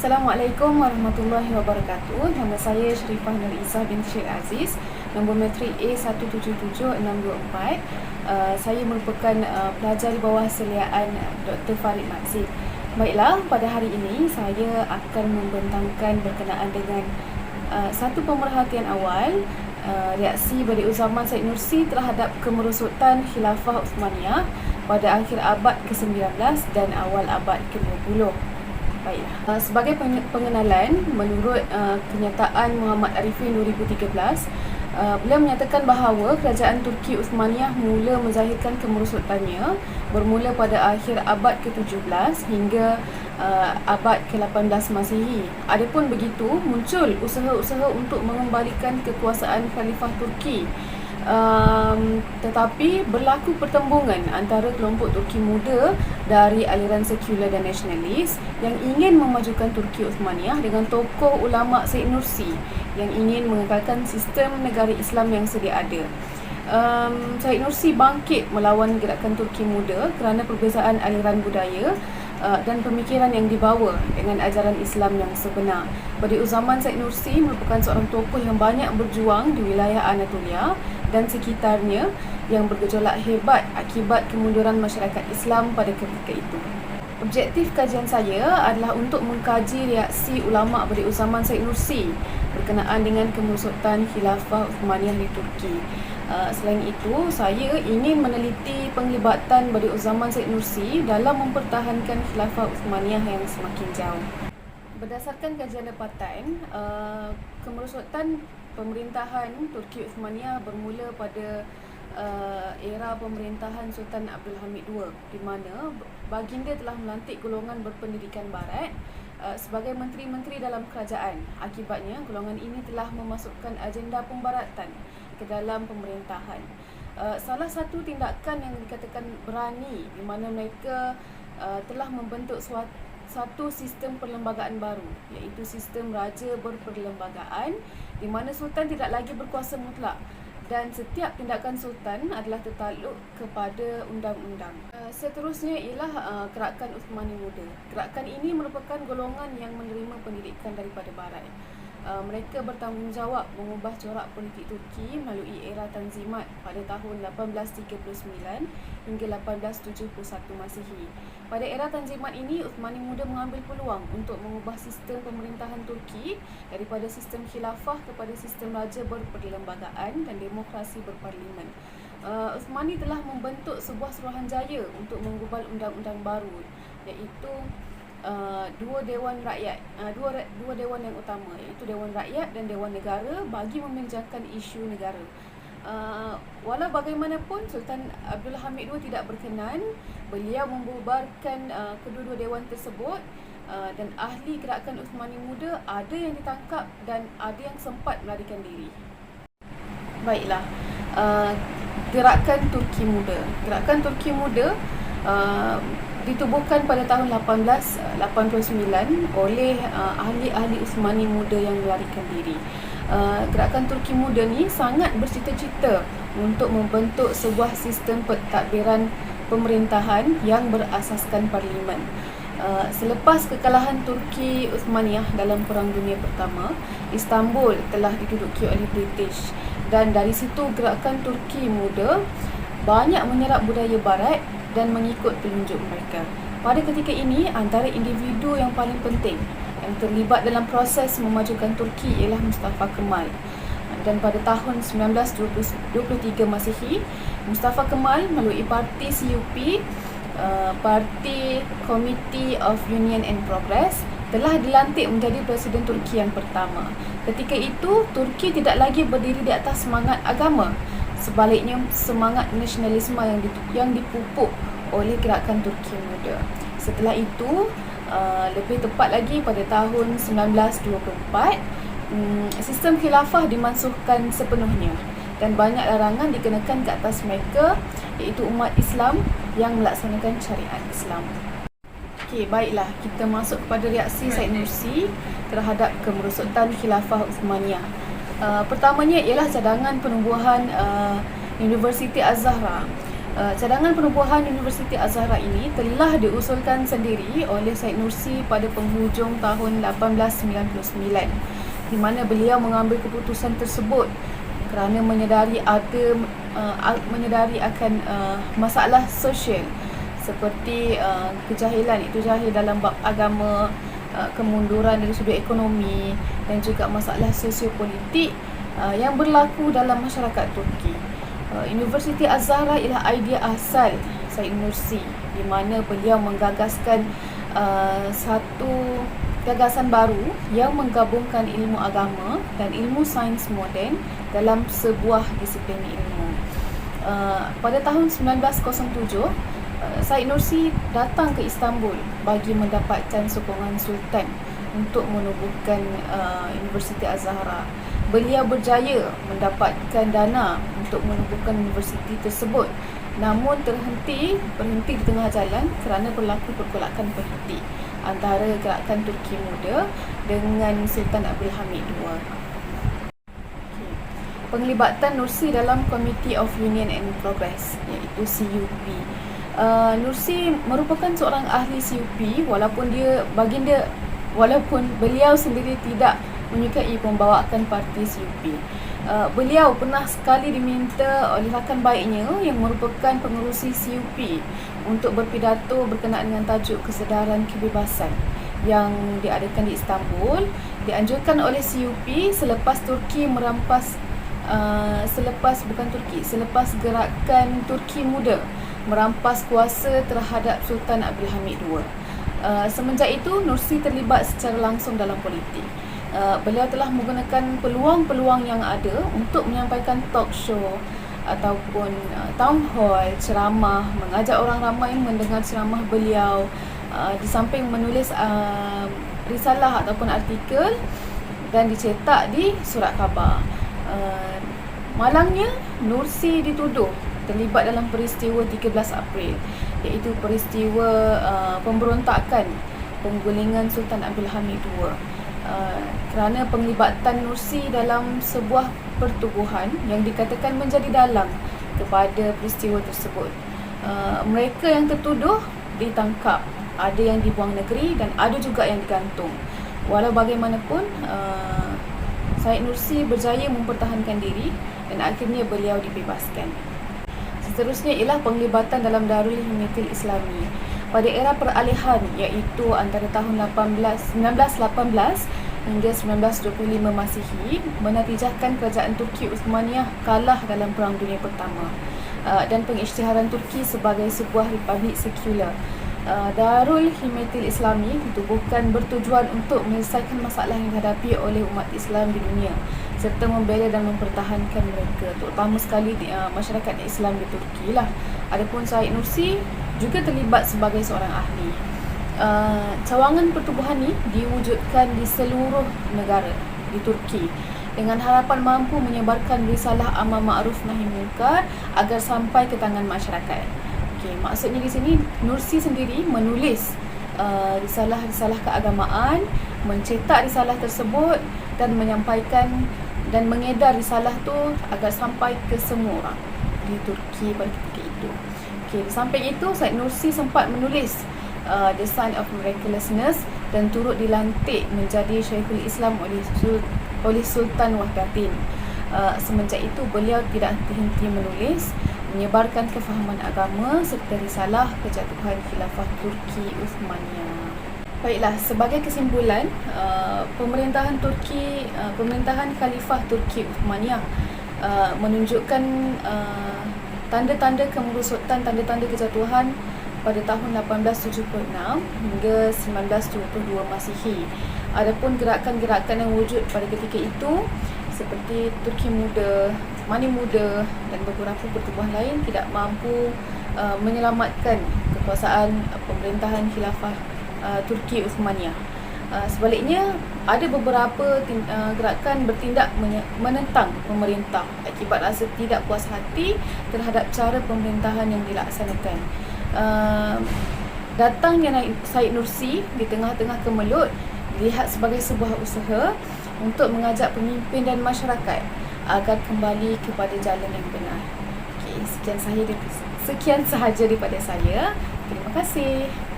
Assalamualaikum warahmatullahi wabarakatuh. Nama saya Sharifah Nur Izzah binti Sheikh Aziz, nombor matrik A177624. Saya merupakan pelajar di bawah seliaan Dr. Farid Maksib. Baiklah, pada hari ini saya akan membentangkan berkenaan dengan satu pemerhatian awal reaksi Badi'u Zaman Said Nursi terhadap kemerosotan Khilafah Uthmaniyah pada akhir abad ke-19 dan awal abad ke-20. Baiklah. Sebagai pengenalan, menurut kenyataan Muhammad Arifin 2013, beliau menyatakan bahawa kerajaan Turki Uthmaniyah mula menzahirkan kemerosotannya bermula pada akhir abad ke-17 hingga abad ke-18 Masihi. Adapun begitu, muncul usaha-usaha untuk mengembalikan kekuasaan Khalifah Turki. Tetapi berlaku pertembungan antara kelompok Turki muda dari aliran sekular dan nasionalis yang ingin memajukan Turki Uthmaniyah dengan tokoh ulama Said Nursi yang ingin mengekalkan sistem negara Islam yang sedia ada. Said Nursi bangkit melawan gerakan Turki muda kerana perbezaan aliran budaya dan pemikiran yang dibawa dengan ajaran Islam yang sebenar. Badi'u Zaman Said Nursi merupakan seorang tokoh yang banyak berjuang di wilayah Anatolia dan sekitarnya yang bergejolak hebat akibat kemunduran masyarakat Islam pada ketika itu. Objektif kajian saya adalah untuk mengkaji reaksi ulama Badi'u Zaman Said Nursi berkenaan dengan kemerosotan Khilafah Uthmaniyah di Turki. Selain itu, saya ingin meneliti penglibatan Badi'u Zaman Said Nursi dalam mempertahankan Khilafah Uthmaniyah yang semakin jauh. Berdasarkan kajian dapatan, kemerosotan pemerintahan Turki Uthmaniyah bermula pada era pemerintahan Sultan Abdul Hamid II, di mana baginda telah melantik golongan berpendidikan barat sebagai menteri-menteri dalam kerajaan. Akibatnya, golongan ini telah memasukkan agenda pembaratan ke dalam pemerintahan. Salah satu tindakan yang dikatakan berani di mana mereka telah membentuk satu sistem perlembagaan baru, iaitu sistem raja berperlembagaan, di mana sultan tidak lagi berkuasa mutlak dan setiap tindakan sultan adalah tertakluk kepada undang-undang. Seterusnya ialah gerakan Uthmani Muda. Gerakan ini merupakan golongan yang menerima pendidikan daripada barat. Mereka bertanggungjawab mengubah corak politik Turki melalui era Tanzimat pada tahun 1839 hingga 1871 Masihi. Pada era Tanzimat ini, Uthmani Muda mengambil peluang untuk mengubah sistem pemerintahan Turki daripada sistem khilafah kepada sistem raja berperlembagaan dan demokrasi berparlimen. Uthmani telah membentuk sebuah suruhanjaya untuk menggubal undang-undang baru, iaitu dua dewan rakyat, dua dewan yang utama, iaitu Dewan Rakyat dan Dewan Negara, bagi membincangkan isu negara. Walau bagaimanapun, Sultan Abdul Hamid II tidak berkenan. Beliau membubarkan kedua-dua dewan tersebut, dan ahli gerakan Uthmani Muda ada yang ditangkap dan ada yang sempat melarikan diri. Baiklah, gerakan Turki Muda. Gerakan Turki Muda ditubuhkan pada tahun 1889 oleh ahli-ahli Uthmani Muda yang melarikan diri. Gerakan Turki Muda ni sangat bercita-cita untuk membentuk sebuah sistem pentadbiran pemerintahan yang berasaskan parlimen. Selepas kekalahan Turki Uthmaniyah dalam Perang Dunia Pertama, Istanbul telah diduduki oleh British, dan dari situ gerakan Turki Muda banyak menyerap budaya barat dan mengikut pelunjuk mereka. Pada ketika ini, antara individu yang paling penting yang terlibat dalam proses memajukan Turki ialah Mustafa Kemal. Dan pada tahun 1923 Masihi, Mustafa Kemal melalui parti CUP, Parti Committee of Union and Progress, telah dilantik menjadi Presiden Turki yang pertama. Ketika itu, Turki tidak lagi berdiri di atas semangat agama. Sebaliknya, semangat nasionalisme yang dipupuk oleh gerakan Turki Muda. Setelah itu, lebih tepat lagi pada tahun 1924, sistem khilafah dimansuhkan sepenuhnya dan banyak larangan dikenakan ke atas mereka, iaitu umat Islam yang melaksanakan syariat Islam. Okey, baiklah, kita masuk kepada reaksi Said Nursi terhadap kemerosotan Khilafah Uthmaniyah. Pertamanya ialah cadangan penubuhan Universiti Az-Zahra. Cadangan penubuhan Universiti Az-Zahra ini telah diusulkan sendiri oleh Said Nursi pada penghujung tahun 1899, di mana beliau mengambil keputusan tersebut kerana menyedari akan masalah sosial seperti kejahilan, itu jahil dalam bab agama, kemunduran dari sudut ekonomi dan juga masalah sosiopolitik yang berlaku dalam masyarakat Turki. Universiti Az-Zahra ialah idea asal Said Nursi, di mana beliau menggagaskan satu gagasan baru yang menggabungkan ilmu agama dan ilmu sains moden dalam sebuah disiplin ilmu. Pada tahun 1907, Said Nursi datang ke Istanbul bagi mendapatkan sokongan Sultan untuk menubuhkan Universiti Az-Zahra. Beliau berjaya mendapatkan dana untuk menubuhkan universiti tersebut, namun berhenti di tengah jalan kerana berlaku pergolakan politik antara gerakan Turki Muda dengan Sultan Abdul Hamid II. Penglibatan Nursi dalam Committee of Union and Progress, iaitu CUP. Nursi merupakan seorang ahli CUP walaupun beliau sendiri tidak menyukai pembawaan parti CUP. Beliau pernah sekali diminta oleh rakan baiknya yang merupakan pengerusi CUP untuk berpidato berkenaan dengan tajuk kesedaran kebebasan yang diadakan di Istanbul, dianjurkan oleh CUP selepas gerakan Turki Muda merampas kuasa terhadap Sultan Abdul Hamid II. Semenjak itu, Nursi terlibat secara langsung dalam politik. Beliau telah menggunakan peluang-peluang yang ada untuk menyampaikan talk show ataupun town hall, ceramah, mengajak orang ramai mendengar ceramah beliau, di samping menulis risalah ataupun artikel dan dicetak di surat khabar. Malangnya, Nursi dituduh terlibat dalam peristiwa 13 April, iaitu peristiwa pemberontakan penggulingan Sultan Abdul Hamid II. Kerana penglibatan Nursi dalam sebuah pertubuhan yang dikatakan menjadi dalang kepada peristiwa tersebut. Mereka yang tertuduh ditangkap, ada yang dibuang negeri dan ada juga yang digantung. Walau bagaimanapun, Said Nursi berjaya mempertahankan diri dan akhirnya beliau dibebaskan. Seterusnya ialah penglibatan dalam Darul Himmatil Islami. Pada era peralihan, iaitu antara tahun 1918 hingga 1925 Masihi, menatijahkan kerajaan Turki Uthmaniyah kalah dalam Perang Dunia Pertama dan pengisytiharan Turki sebagai sebuah republik sekular. Darul Himmatil Islami ditubuhkan bertujuan untuk menyelesaikan masalah yang dihadapi oleh umat Islam di dunia serta membela dan mempertahankan mereka, terutama sekali masyarakat Islam di Turki lah. Adapun Said Nursi juga terlibat sebagai seorang ahli. Cawangan pertubuhan ini diwujudkan di seluruh negara di Turki dengan harapan mampu menyebarkan risalah amar ma'ruf nahi munkar agar sampai ke tangan masyarakat. Maksudnya di sini Nursi sendiri menulis risalah-risalah keagamaan, mencetak risalah tersebut dan menyampaikan dan mengedar risalah tu agar sampai ke semua orang di Turki pada ketika itu. Di samping itu, Said Nursi sempat menulis The Sign of Miraculousness dan turut dilantik menjadi Syekhul Islam oleh Sultan Wahdatin. Semenjak itu, beliau tidak henti-henti menulis, menyebarkan kefahaman agama serta risalah kejatuhan khilafah Turki Uthmaniyah. Baiklah, sebagai kesimpulan, pemerintahan Khalifah Turki Uthmaniyah menunjukkan tanda-tanda kemerosotan, tanda-tanda kejatuhan pada tahun 1876 hingga 1922 Masihi. Adapun gerakan-gerakan yang wujud pada ketika itu seperti Turki Muda, Mani Muda dan beberapa pertubuhan lain tidak mampu menyelamatkan kekuasaan pemerintahan khilafah Turki Uthmaniyah. Sebaliknya, ada beberapa gerakan bertindak menentang pemerintah akibat rasa tidak puas hati terhadap cara pemerintahan yang dilaksanakan. Datangnya Said Nursi di tengah-tengah kemelut dilihat sebagai sebuah usaha untuk mengajak pemimpin dan masyarakat agar kembali kepada jalan yang benar. Sekian Sekian sahaja daripada saya. Terima kasih.